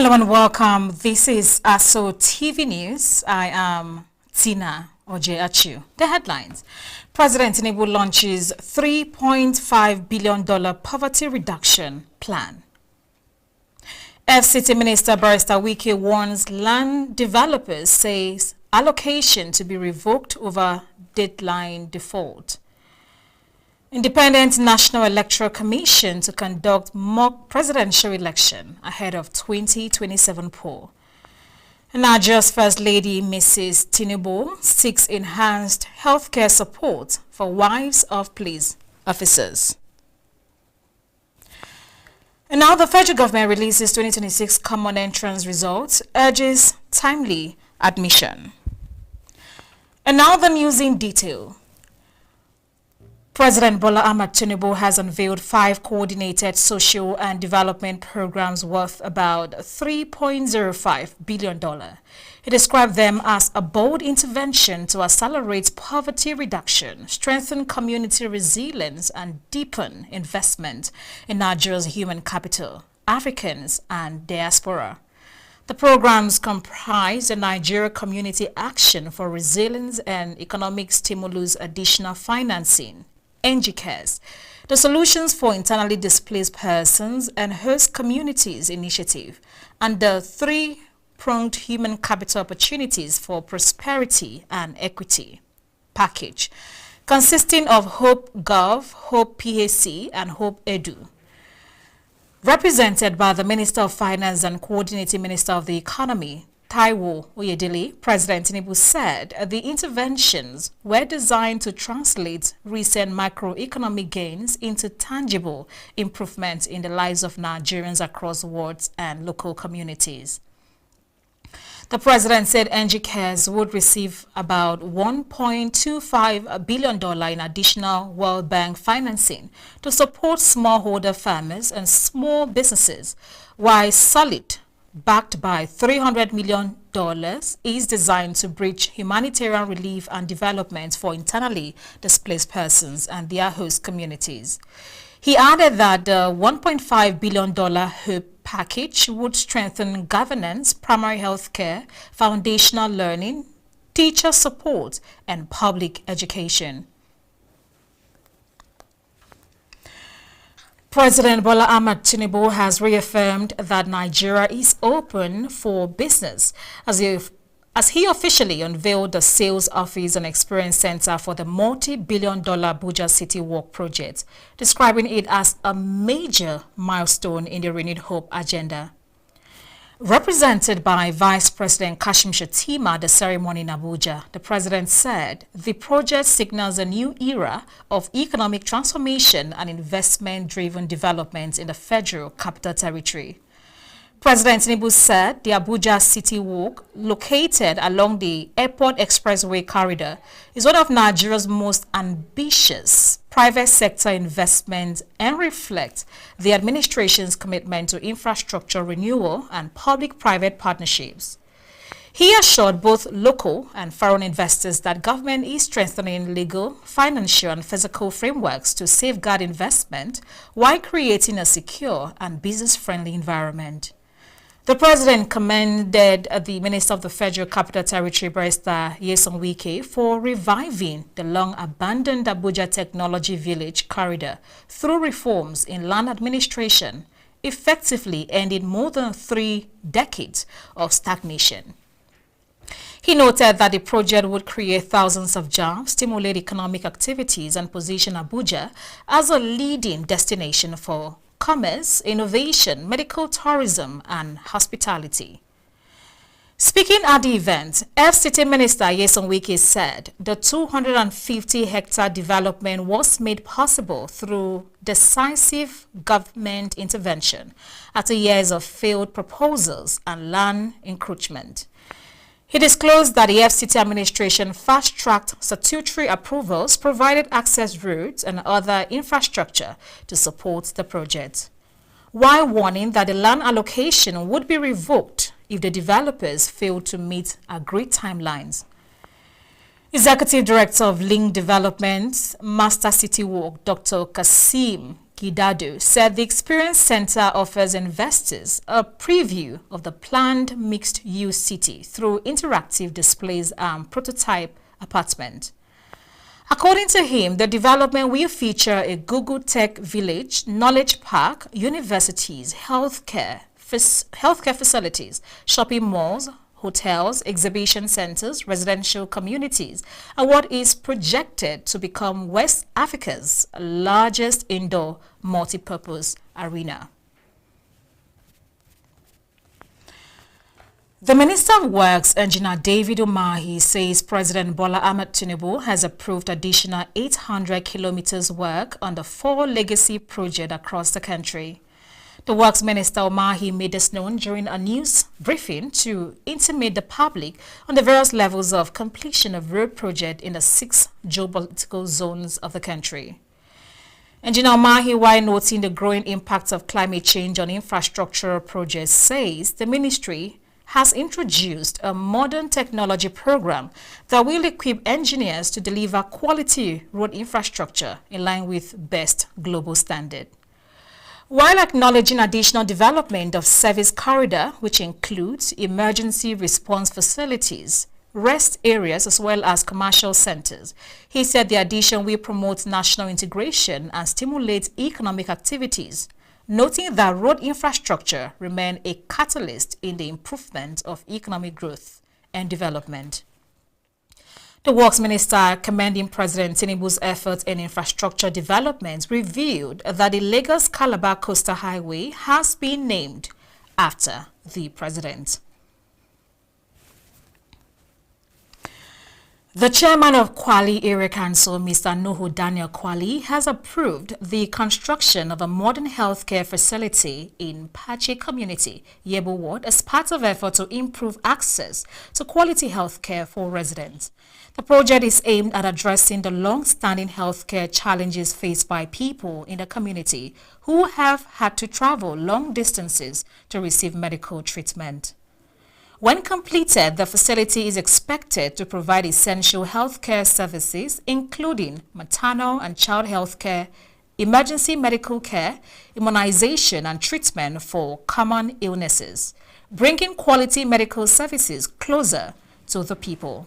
Hello and welcome. This is ASO TV News. I am Tina Ojeachu. The headlines. President Tinubu launches $3.5 billion poverty reduction plan. FCT Minister Barrister Wike warns land developers, says allocation to be revoked over deadline default. Independent National Electoral Commission to conduct mock presidential election ahead of 2027 poll. Nigeria's First Lady Mrs. Tinubu seeks enhanced healthcare support for wives of police officers. And now the federal government releases 2026 common entrance results, urges timely admission. And now the news in detail. President Bola Ahmed Tinubu has unveiled 5 coordinated social and development programs worth about $3.05 billion. He described them as a bold intervention to accelerate poverty reduction, strengthen community resilience, and deepen investment in Nigeria's human capital, Africans, and diaspora. The programs comprise the Nigeria Community Action for Resilience and Economic Stimulus Additional Financing, NGCAS, the Solutions for Internally Displaced Persons and Host Communities Initiative, and the 3-pronged Human Capital Opportunities for Prosperity and Equity package, consisting of Hope Gov, Hope PAC, and Hope Edu. Represented by the Minister of Finance and Coordinating Minister of the Economy, Taiwo Oyedele, President Tinubu said the interventions were designed to translate recent macroeconomic gains into tangible improvements in the lives of Nigerians across wards and local communities. The president said NGCAS would receive about $1.25 billion in additional World Bank financing to support smallholder farmers and small businesses, while Solid, backed by $300 million, is designed to bridge humanitarian relief and development for internally displaced persons and their host communities. He added that the $1.5 billion HOPE package would strengthen governance, primary health care, foundational learning, teacher support, and public education. President Bola Ahmed Tinubu has reaffirmed that Nigeria is open for business as he officially unveiled the Sales Office and Experience Center for the multi-billion-dollar Abuja City Walk project, describing it as a major milestone in the Renewed Hope agenda. Represented by Vice President Kashim Shettima at the ceremony in Abuja, the president said the project signals a new era of economic transformation and investment-driven development in the Federal Capital Territory. President Tinubu said the Abuja City Walk, located along the Airport Expressway corridor, is one of Nigeria's most ambitious private sector investments and reflects the administration's commitment to infrastructure renewal and public-private partnerships. He assured both local and foreign investors that government is strengthening legal, financial, and physical frameworks to safeguard investment while creating a secure and business-friendly environment. The president commended the Minister of the Federal Capital Territory, Barrister Nyesom Wike, for reviving the long-abandoned Abuja Technology Village corridor through reforms in land administration, effectively ending more than 3 decades of stagnation. He noted that the project would create thousands of jobs, stimulate economic activities, and position Abuja as a leading destination for commerce, innovation, medical tourism, and hospitality. Speaking at the event, FCT Minister Nyesom Wike said the 250-hectare development was made possible through decisive government intervention after years of failed proposals and land encroachment. He disclosed that the FCT administration fast-tracked statutory approvals, provided access routes and other infrastructure to support the project, while warning that the land allocation would be revoked if the developers failed to meet agreed timelines. Executive Director of Link Development, Master City Walk, Dr. Kasim Gidado said the Experience Center offers investors a preview of the planned mixed-use city through interactive displays and prototype apartment. According to him, the development will feature a Google Tech Village, Knowledge Park, universities, healthcare facilities, shopping malls, hotels, exhibition centers, residential communities, and what is projected to become West Africa's largest indoor multi-purpose arena. The Minister of Works, Engineer David Umahi, says President Bola Ahmed Tinubu has approved additional 800 kilometers work on the 4 legacy projects across the country. The Works Minister Umahi made this known during a news briefing to intimate the public on the various levels of completion of road projects in the 6 geopolitical zones of the country. Engineer Umahi, while noting the growing impact of climate change on infrastructural projects, says the ministry has introduced a modern technology program that will equip engineers to deliver quality road infrastructure in line with best global standard. While acknowledging additional development of service corridor, which includes emergency response facilities, rest areas, as well as commercial centers, he said the addition will promote national integration and stimulate economic activities, noting that road infrastructure remains a catalyst in the improvement of economic growth and development. The Works Minister, commending President Tinubu's efforts in infrastructure development, revealed that the Lagos-Calabar Coastal Highway has been named after the President. The chairman of Kwali Area Council, Mr. Nuhu Daniel Kwali, has approved the construction of a modern healthcare facility in Pachi Community, Yebo Ward, as part of effort to improve access to quality healthcare for residents. The project is aimed at addressing the long-standing healthcare challenges faced by people in the community who have had to travel long distances to receive medical treatment. When completed, the facility is expected to provide essential healthcare services, including maternal and child health care, emergency medical care, immunization and treatment for common illnesses, bringing quality medical services closer to the people.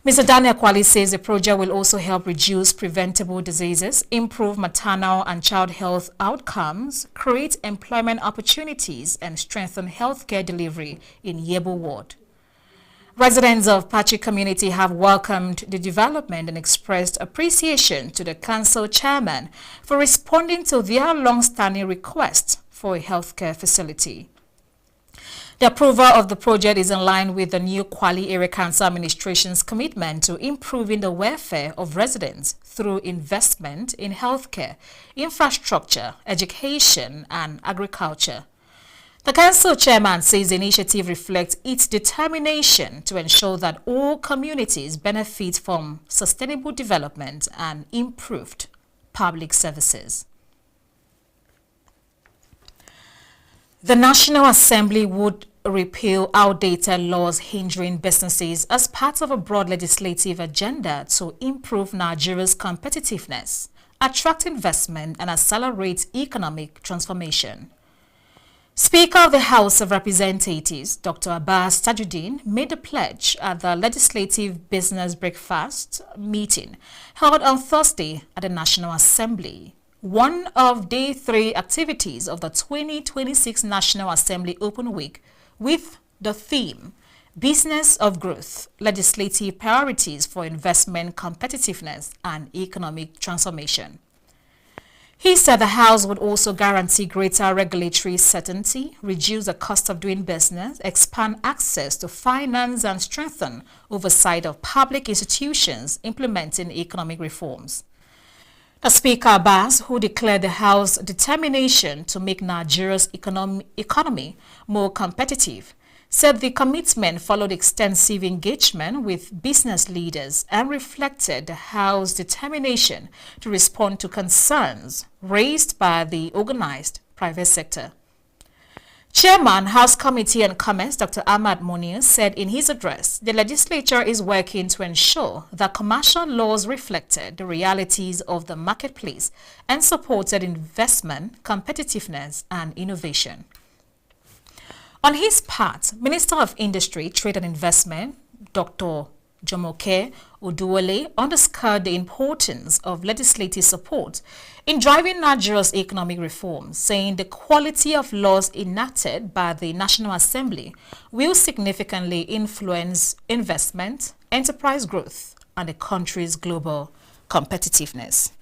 Mr. Daniel Kwali says the project will also help reduce preventable diseases, improve maternal and child health outcomes, create employment opportunities, and strengthen healthcare delivery in Yebo Ward. Residents of Pachi Community have welcomed the development and expressed appreciation to the council chairman for responding to their long-standing request for a healthcare facility. The approval of the project is in line with the new Kwali Area Council Administration's commitment to improving the welfare of residents through investment in healthcare, infrastructure, education, and agriculture. The council chairman says the initiative reflects its determination to ensure that all communities benefit from sustainable development and improved public services. The National Assembly would repeal outdated laws hindering businesses as part of a broad legislative agenda to improve Nigeria's competitiveness, attract investment, and accelerate economic transformation. Speaker of the House of Representatives, Dr. Abbas Tajuddin, made a pledge at the Legislative Business Breakfast meeting held on Thursday at the National Assembly. One of day 3 activities of the 2026 National Assembly Open Week with the theme, Business of Growth, Legislative Priorities for Investment Competitiveness and Economic Transformation. He said the House would also guarantee greater regulatory certainty, reduce the cost of doing business, expand access to finance, and strengthen oversight of public institutions implementing economic reforms. The Speaker Abbas, who declared the House's determination to make Nigeria's economy more competitive, said the commitment followed extensive engagement with business leaders and reflected the House's determination to respond to concerns raised by the organized private sector. Chairman, House Committee on Commerce, Dr. Ahmad Munir, said in his address, the legislature is working to ensure that commercial laws reflected the realities of the marketplace and supported investment, competitiveness, and innovation. On his part, Minister of Industry, Trade and Investment, Dr. Jumoke Oduwole, underscored the importance of legislative support in driving Nigeria's economic reforms, saying the quality of laws enacted by the National Assembly will significantly influence investment, enterprise growth, and the country's global competitiveness.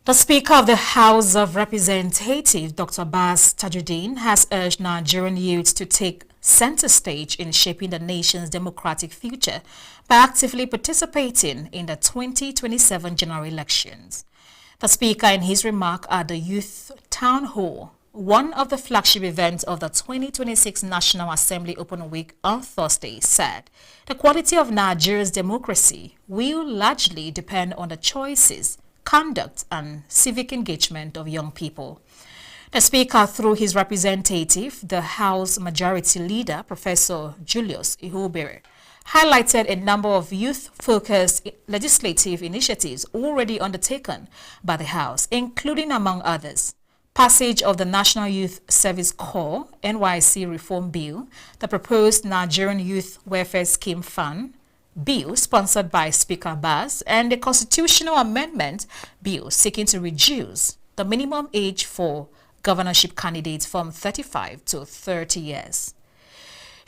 The Speaker of the House of Representatives, Dr. Abbas Tajuddin, has urged Nigerian youth to take center stage in shaping the nation's democratic future by actively participating in the 2027 general elections. The Speaker, in his remark at the Youth Town Hall, one of the flagship events of the 2026 National Assembly Open Week on Thursday, said the quality of Nigeria's democracy will largely depend on the choices, conduct, and civic engagement of young people. The Speaker, through his representative, the House Majority Leader, Professor Julius Ihobere, highlighted a number of youth-focused legislative initiatives already undertaken by the House, including, among others, passage of the National Youth Service Corps (NYSC) Reform Bill, the proposed Nigerian Youth Welfare Scheme Fund Bill sponsored by Speaker Abbas, and the Constitutional Amendment Bill seeking to reduce the minimum age for governorship candidates from 35 to 30 years.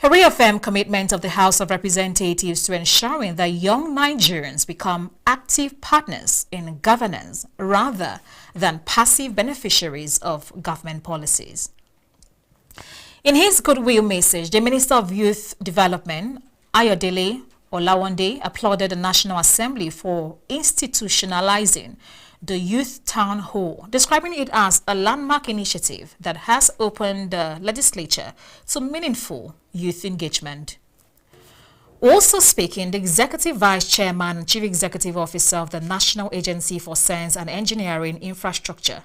He reaffirmed commitment of the House of Representatives to ensuring that young Nigerians become active partners in governance rather than passive beneficiaries of government policies. In his goodwill message, the Minister of Youth Development, Ayodele Olawande, applauded the National Assembly for institutionalizing the Youth Town Hall, describing it as a landmark initiative that has opened the legislature to meaningful youth engagement. Also speaking, the Executive Vice Chairman and Chief Executive Officer of the National Agency for Science and Engineering Infrastructure,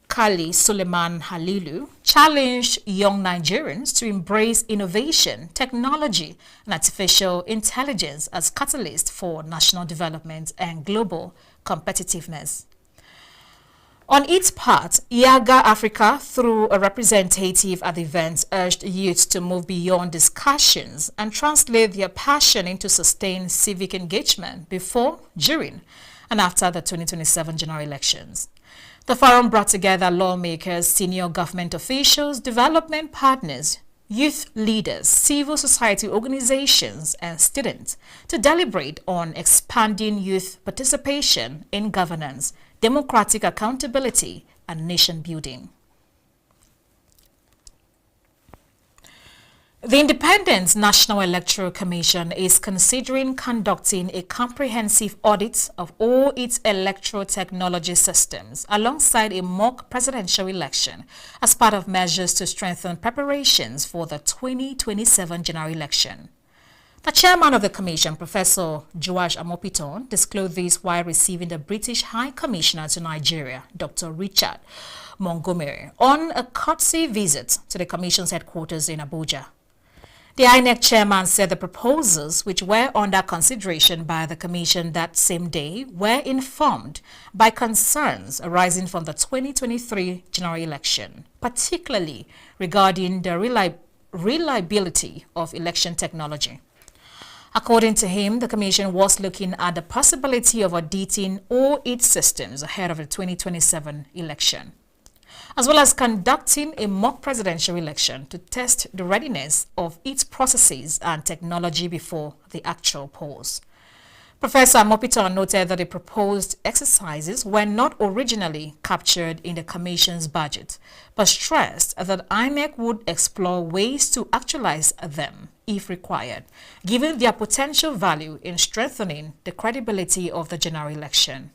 Kali Suleiman Halilu, challenged young Nigerians to embrace innovation, technology, and artificial intelligence as catalysts for national development and global competitiveness. On its part, IAGA Africa, through a representative at the event, urged youth to move beyond discussions and translate their passion into sustained civic engagement before, during, and after the 2027 general elections. The forum brought together lawmakers, senior government officials, development partners, youth leaders, civil society organizations, and students to deliberate on expanding youth participation in governance, democratic accountability, and nation building. The Independent National Electoral Commission is considering conducting a comprehensive audit of all its electoral technology systems alongside a mock presidential election as part of measures to strengthen preparations for the 2027 general election. The chairman of the commission, Professor Joash Amopiton, disclosed this while receiving the British High Commissioner to Nigeria, Dr. Richard Montgomery, on a courtesy visit to the commission's headquarters in Abuja. The INEC chairman said the proposals, which were under consideration by the commission that same day, were informed by concerns arising from the 2023 general election, particularly regarding the reliability of election technology. According to him, the commission was looking at the possibility of auditing all its systems ahead of the 2027 election, as well as conducting a mock presidential election to test the readiness of its processes and technology before the actual polls. Professor Mopiton noted that the proposed exercises were not originally captured in the Commission's budget, but stressed that INEC would explore ways to actualize them if required, given their potential value in strengthening the credibility of the general election.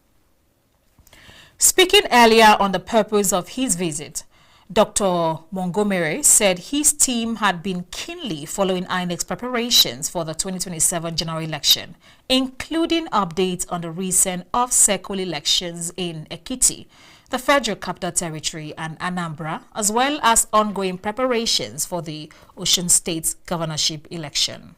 Speaking earlier on the purpose of his visit, Dr. Montgomery said his team had been keenly following INEC's preparations for the 2027 general election, including updates on the recent off-cycle elections in Ekiti, the Federal Capital Territory and Anambra, as well as ongoing preparations for the Osun State governorship election.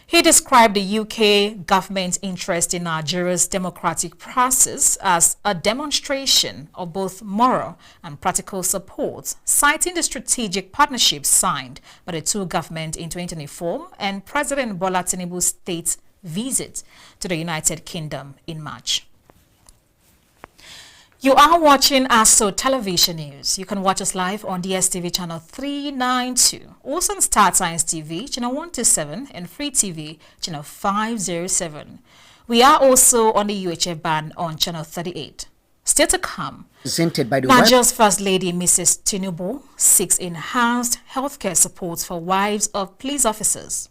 He described the UK government's interest in Nigeria's democratic process as a demonstration of both moral and practical support, citing the strategic partnership signed by the two governments in 2024 and President Bola Tinubu's state visit to the United Kingdom in March. You are watching ASO Television News. You can watch us live on DSTV channel 392, also on Star Times TV channel 127 and Free TV channel 507. We are also on the UHF band on channel 38. Still to come, presented by the Nigeria's First Lady Mrs. Tinubu seeks enhanced healthcare support for wives of police officers.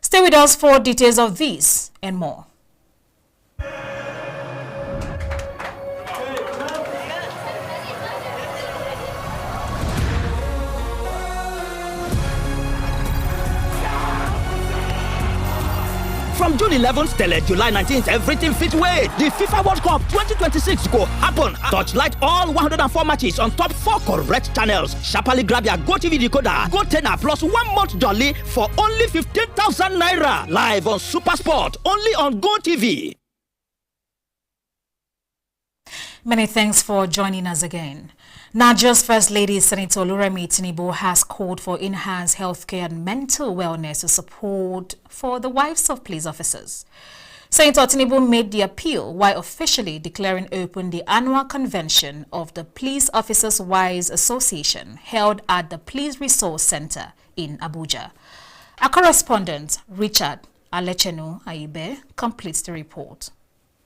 Stay with us for details of this and more. From June 11th till July 19th, everything fit way. The FIFA World Cup 2026 go happen. Touchlight all 104 matches on top 4 correct channels. Sharply grab your GoTV decoder, GoTenna plus 1 month jolly for only 15,000 naira. Live on Super Sport, only on GoTV. Many thanks for joining us again. Nigeria's First Lady Senator Oluremi Tinubu has called for enhanced healthcare and mental wellness support for the wives of police officers. Senator Tinubu made the appeal while officially declaring open the annual convention of the Police Officers' Wives Association held at the Police Resource Center in Abuja. Our correspondent, Richard Alechenu Aibe, completes the report.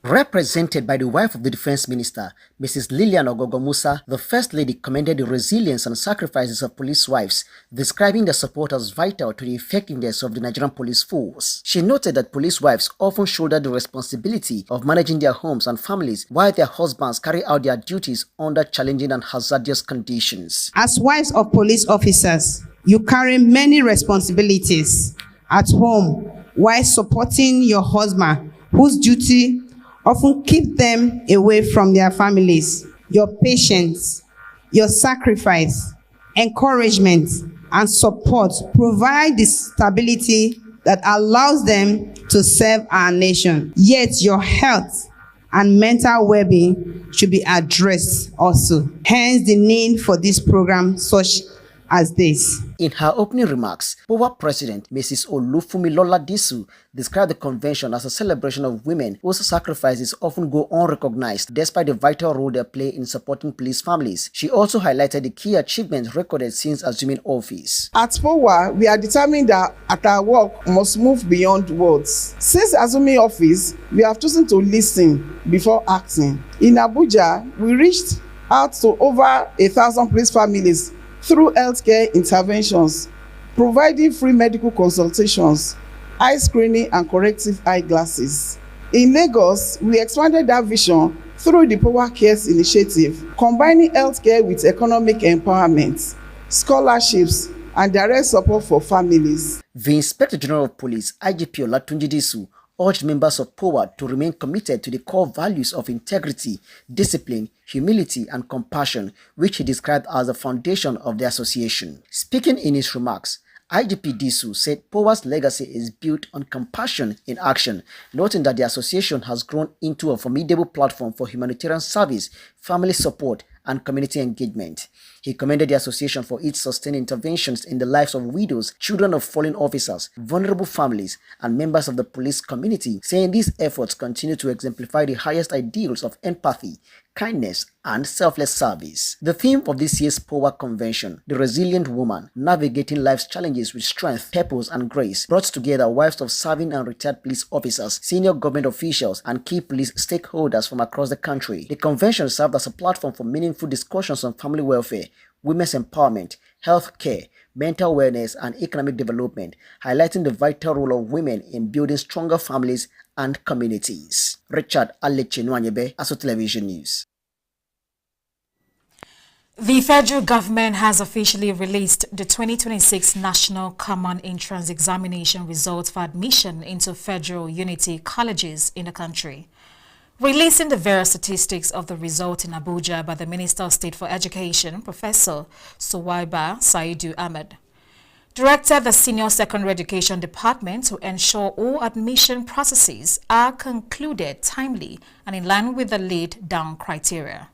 Represented by the wife of the Defense Minister, Mrs. Lilian Ogogomusa, the First Lady commended the resilience and sacrifices of police wives, describing their support as vital to the effectiveness of the Nigerian police force. She noted that police wives often shoulder the responsibility of managing their homes and families while their husbands carry out their duties under challenging and hazardous conditions. As wives of police officers, you carry many responsibilities at home while supporting your husband, whose duty often keep them away from their families. Your patience, your sacrifice, encouragement, and support provide the stability that allows them to serve our nation. Yet your health and mental well-being should be addressed also. Hence the need for this program such as this. In her opening remarks, POWA President Mrs. Olufumilola Disu described the convention as a celebration of women whose sacrifices often go unrecognized despite the vital role they play in supporting police families. She also highlighted the key achievements recorded since assuming office. At POWA, we are determined that our work must move beyond words. Since assuming office, we have chosen to listen before acting. In Abuja, we reached out to over 1,000 police families through healthcare interventions, providing free medical consultations, eye screening, and corrective eyeglasses. In Lagos, we expanded that vision through the POWA Cares initiative, combining healthcare with economic empowerment, scholarships, and direct support for families. The Inspector General of Police, IGP Olatunji Disu, urged members of POWA to remain committed to the core values of integrity, discipline, humility, and compassion, which he described as the foundation of the association. Speaking in his remarks, IGP Disu said POWA's legacy is built on compassion in action, noting that the association has grown into a formidable platform for humanitarian service, family support, and community engagement. He commended the association for its sustained interventions in the lives of widows, children of fallen officers, vulnerable families, and members of the police community, saying these efforts continue to exemplify the highest ideals of empathy, kindness, and selfless service. The theme of this year's POWA convention, The Resilient Woman, Navigating Life's Challenges with Strength, Purpose, and Grace, brought together wives of serving and retired police officers, senior government officials, and key police stakeholders from across the country. The convention served as a platform for meaningful discussions on family welfare, women's empowerment, health care, mental wellness, and economic development, highlighting the vital role of women in building stronger families and communities. Richard Alechenu, ASO Television News. The federal government has officially released the 2026 National Common Entrance Examination results for admission into federal unity colleges in the country. Releasing the various statistics of the result in Abuja by the Minister of State for Education, Professor Suwaiba Saidu Ahmed, directed the Senior Secondary Education Department to ensure all admission processes are concluded timely and in line with the laid down criteria.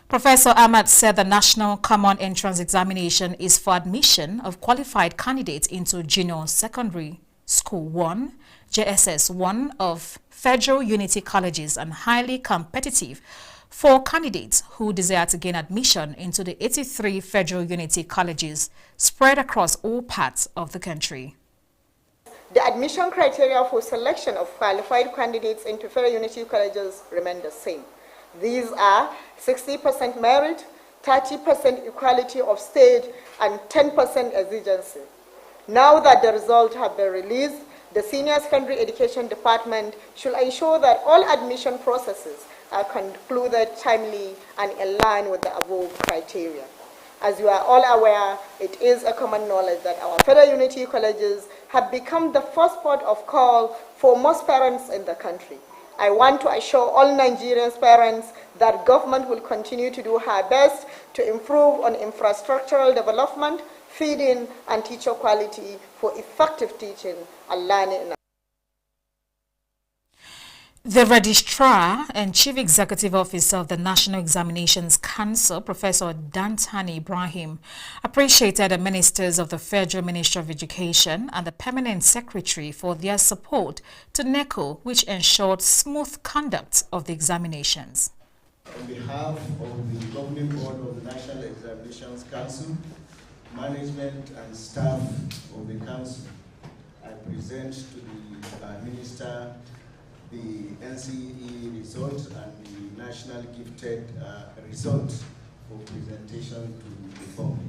Professor Ahmed said the National Common Entrance Examination is for admission of qualified candidates into Junior Secondary School 1, JSS 1 of Federal Unity Colleges and highly competitive for candidates who desire to gain admission into the 83 Federal Unity Colleges spread across all parts of the country. The admission criteria for selection of qualified candidates into Federal Unity Colleges remain the same. These are 60% merit, 30% equality of stage, and 10% exigency. Now that the results have been released, the Senior Secondary Education Department should ensure that all admission processes are concluded timely and in line with the above criteria. As you are all aware, it is a common knowledge that our Federal Unity Colleges have become the first port of call for most parents in the country. I want to assure all Nigerian parents that government will continue to do her best to improve on infrastructural development, feeding, and teacher quality for effective teaching and learning. The Registrar and Chief Executive Officer of the National Examinations Council, Professor Dantani Ibrahim, appreciated the ministers of the Federal Ministry of Education and the Permanent Secretary for their support to NECO, which ensured smooth conduct of the examinations. On behalf of the Governing Board of the National Examinations Council, management and staff of the Council, I present to the Minister the NCE result and the National Gifted result for presentation to the board.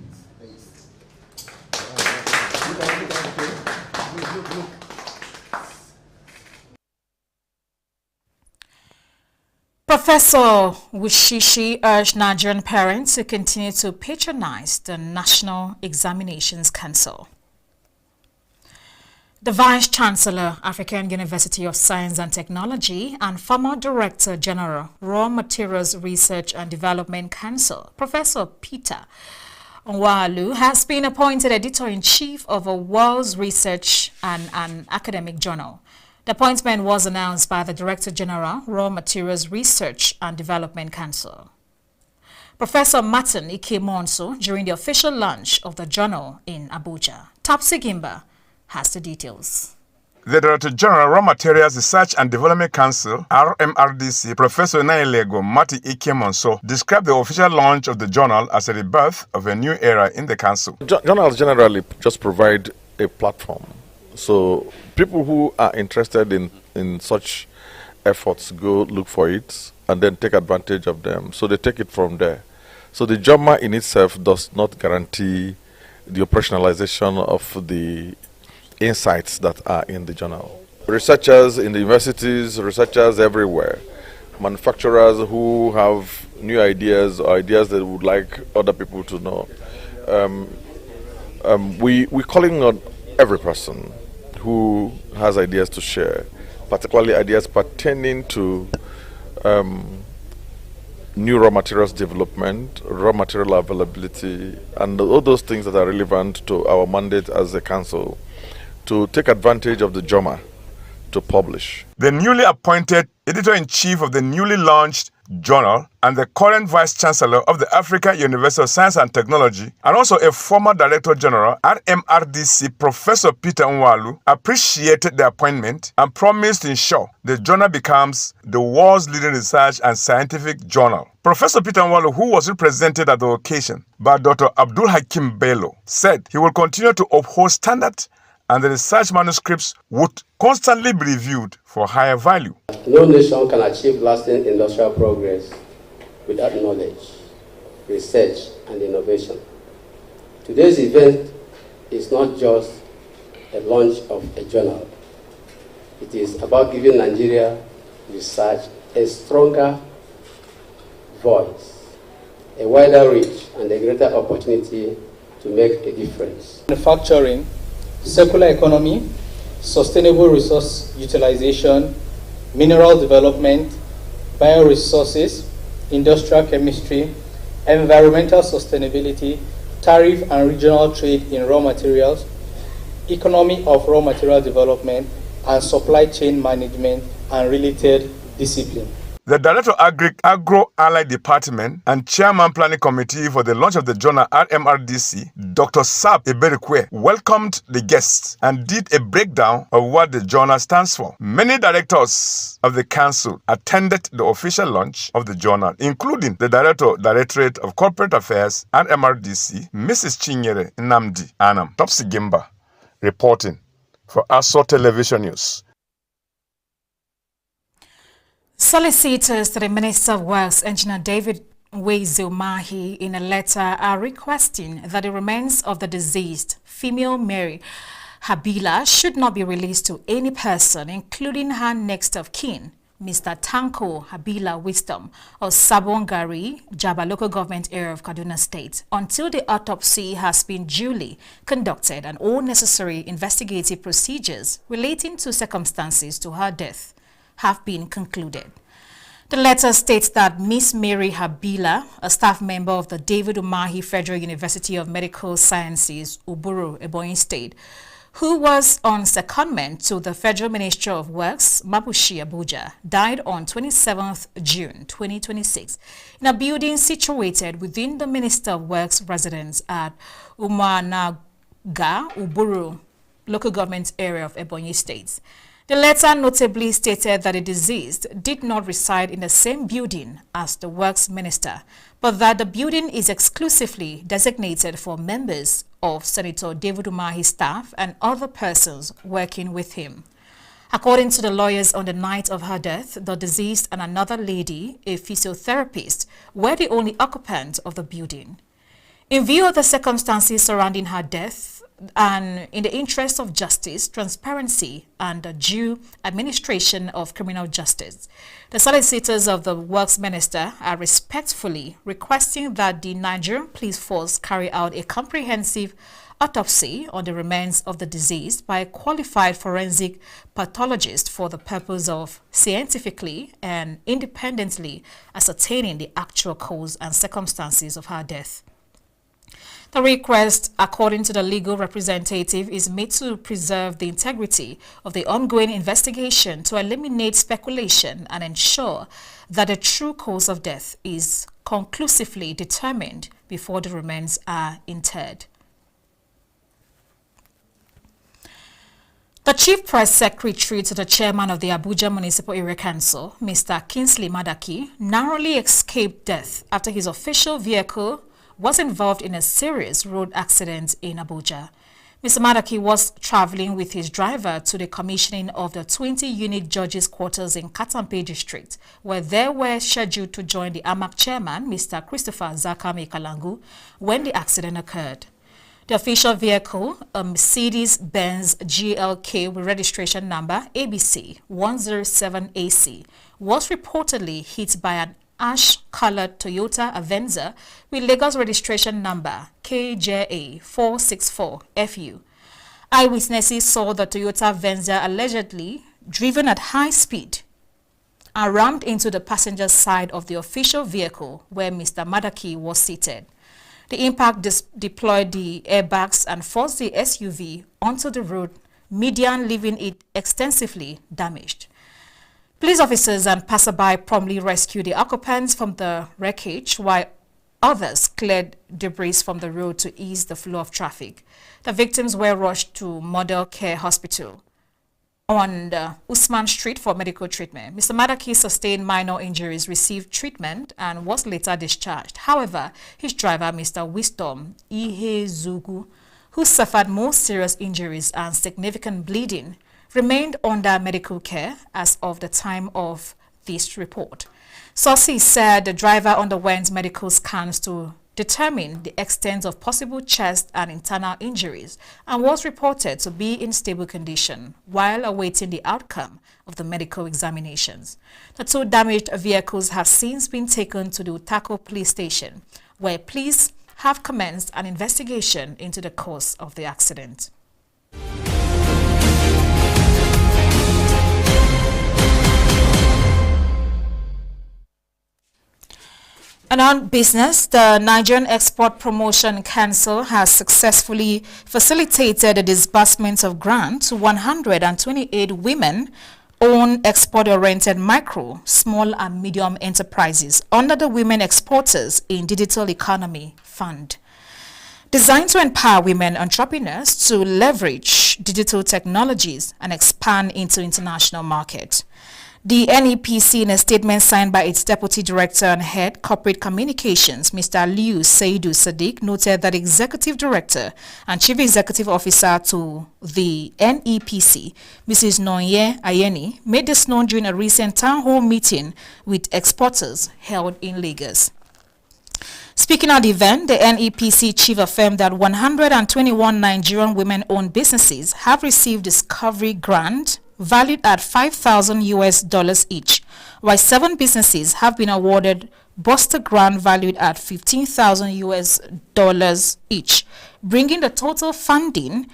Professor Wushishi urged Nigerian parents to continue to patronize the National Examinations Council. The Vice-Chancellor, African University of Science and Technology, and former Director General, Raw Materials Research and Development Council, Professor Peter Onwalu, has been appointed Editor-in-Chief of a World's Research and an academic journal. The appointment was announced by the Director General, Raw Materials Research and Development Council, Professor Martin Ikemonso, during the official launch of the journal in Abuja. Topsy Gimba has the details. The Director General, Raw Materials Research and Development Council, RMRDC, Professor Nailego Mati Ikemonso, described the official launch of the journal as a rebirth of a new era in the Council. Journals generally just provide a platform. So people who are interested in such efforts go look for it and then take advantage of them. So they take it from there. So the JOMA in itself does not guarantee the operationalization of the insights that are in the journal. Researchers in the universities, researchers everywhere, manufacturers who have new ideas or ideas that would like other people to know. We're calling on every person who has ideas to share, particularly ideas pertaining to new raw materials development, raw material availability, and all those things that are relevant to our mandate as a council, to take advantage of the JOMA to publish. The newly appointed Editor-in-Chief of the newly launched journal and the current Vice-Chancellor of the African University of Science and Technology, and also a former Director General at MRDC, Professor Peter Onwalu, appreciated the appointment and promised to ensure the journal becomes the world's leading research and scientific journal. Professor Peter Onwalu, who was represented at the occasion by Dr. Abdul Hakim Bello, said he will continue to uphold standards and the research manuscripts would constantly be reviewed for higher value. No nation can achieve lasting industrial progress without knowledge, research, and innovation. Today's event is not just a launch of a journal. It is about giving Nigeria research a stronger voice, a wider reach, and a greater opportunity to make a difference. Manufacturing, circular economy, sustainable resource utilization, mineral development, bioresources, industrial chemistry, environmental sustainability, tariff and regional trade in raw materials, economy of raw material development, and supply chain management and related discipline. The Director of Agro-Allied Department and Chairman Planning Committee for the launch of the journal at MRDC, Dr. Sab Eberikwe, welcomed the guests and did a breakdown of what the journal stands for. Many directors of the council attended the official launch of the journal, including the Directorate of Corporate Affairs at MRDC, Mrs. Chinyere Nnamdi Anam. Topsy Gimba, reporting for ASO Television News. Solicitors to the Minister of Works, Engineer David Uwezu Umahi, in a letter are requesting that the remains of the deceased female Mary Habila should not be released to any person, including her next of kin, Mr. Tanko Habila Wisdom of Sabongari, Jaba local government area of Kaduna State, until the autopsy has been duly conducted and all necessary investigative procedures relating to circumstances to her death have been concluded. The letter states that Miss Mary Habila, a staff member of the David Umahi Federal University of Medical Sciences, Uburu, Ebonyi State, who was on secondment to the Federal Ministry of Works, Mabushi, Abuja, died on 27th June 2026 in a building situated within the Minister of Works residence at Umanaga, Uburu, local government area of Ebonyi State. The letter notably stated that the deceased did not reside in the same building as the Works Minister, but that the building is exclusively designated for members of Senator David Umahi's staff and other persons working with him. According to the lawyers, on the night of her death, the deceased and another lady, a physiotherapist, were the only occupants of the building. In view of the circumstances surrounding her death, and in the interest of justice, transparency, and the due administration of criminal justice, the solicitors of the Works Minister are respectfully requesting that the Nigerian Police Force carry out a comprehensive autopsy on the remains of the deceased by a qualified forensic pathologist for the purpose of scientifically and independently ascertaining the actual cause and circumstances of her death. The request, according to the legal representative, is made to preserve the integrity of the ongoing investigation, to eliminate speculation and ensure that the true cause of death is conclusively determined before the remains are interred. The Chief Press Secretary to the Chairman of the Abuja Municipal Area Council, Mr. Kingsley Madaki, narrowly escaped death after his official vehicle was involved in a serious road accident in Abuja. Mr. Madaki was traveling with his driver to the commissioning of the 20-unit judges' quarters in Katampe District, where they were scheduled to join the AMAC chairman, Mr. Christopher Zakame Kalangu, when the accident occurred. The official vehicle, a Mercedes-Benz GLK with registration number ABC 107AC, was reportedly hit by an ash-colored Toyota Avenza with Lagos registration number KJA 464FU. Eyewitnesses saw the Toyota Avenza allegedly driven at high speed and rammed into the passenger side of the official vehicle where Mr. Madaki was seated. The impact deployed the airbags and forced the SUV onto the road, median leaving it extensively damaged. Police officers and passerby promptly rescued the occupants from the wreckage, while others cleared debris from the road to ease the flow of traffic. The victims were rushed to Model Care Hospital on Usman Street for medical treatment. Mr. Madaki sustained minor injuries, received treatment, and was later discharged. However, his driver, Mr. Wisdom Ihezugu, who suffered more serious injuries and significant bleeding, remained under medical care as of the time of this report. Sources said the driver underwent medical scans to determine the extent of possible chest and internal injuries and was reported to be in stable condition while awaiting the outcome of the medical examinations. The two damaged vehicles have since been taken to the Utako police station, where police have commenced an investigation into the cause of the accident. And on business, the Nigerian Export Promotion Council has successfully facilitated the disbursement of grants to 128 women-owned export-oriented micro, small and medium enterprises under the Women Exporters in Digital Economy Fund, designed to empower women entrepreneurs to leverage digital technologies and expand into international markets. The NEPC, in a statement signed by its Deputy Director and Head Corporate Communications, Mr. Liu Seidu Sadiq, noted that Executive Director and Chief Executive Officer to the NEPC, Mrs. Nonye Ayeni, made this known during a recent town hall meeting with exporters held in Lagos. Speaking at the event, the NEPC chief affirmed that 121 Nigerian women-owned businesses have received Discovery Grant valued at $5,000 each, while 7 businesses have been awarded Buster Grant valued at $15,000 each, bringing the total funding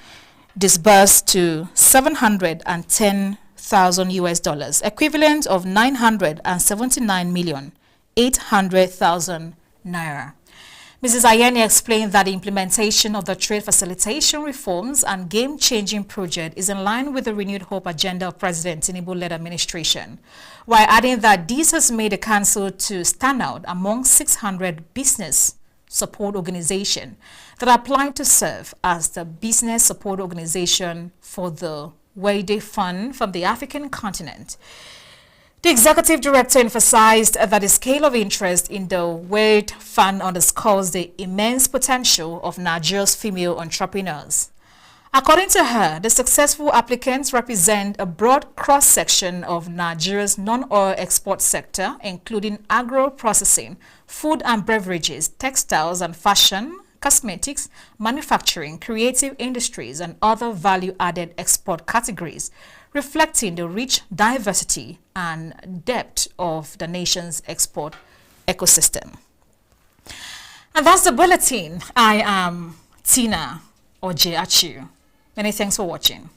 disbursed to $710,000, equivalent of 979,800,000 naira. Mrs. Ayeni explained that the implementation of the trade facilitation reforms and game-changing project is in line with the renewed hope agenda of President Tinubu-led administration, while adding that this has made the council to stand out among 600 business support organizations that are applying to serve as the business support organization for the Wade Fund from the African continent. The executive director emphasized that the scale of interest in the Wade Fund underscores the immense potential of Nigeria's female entrepreneurs. According to her, the successful applicants represent a broad cross-section of Nigeria's non-oil export sector, including agro-processing, food and beverages, textiles and fashion, cosmetics, manufacturing, creative industries, and other value-added export categories, reflecting the rich diversity and depth of the nation's export ecosystem. And that's the bulletin. I am Tina Ojeachu. Many thanks for watching.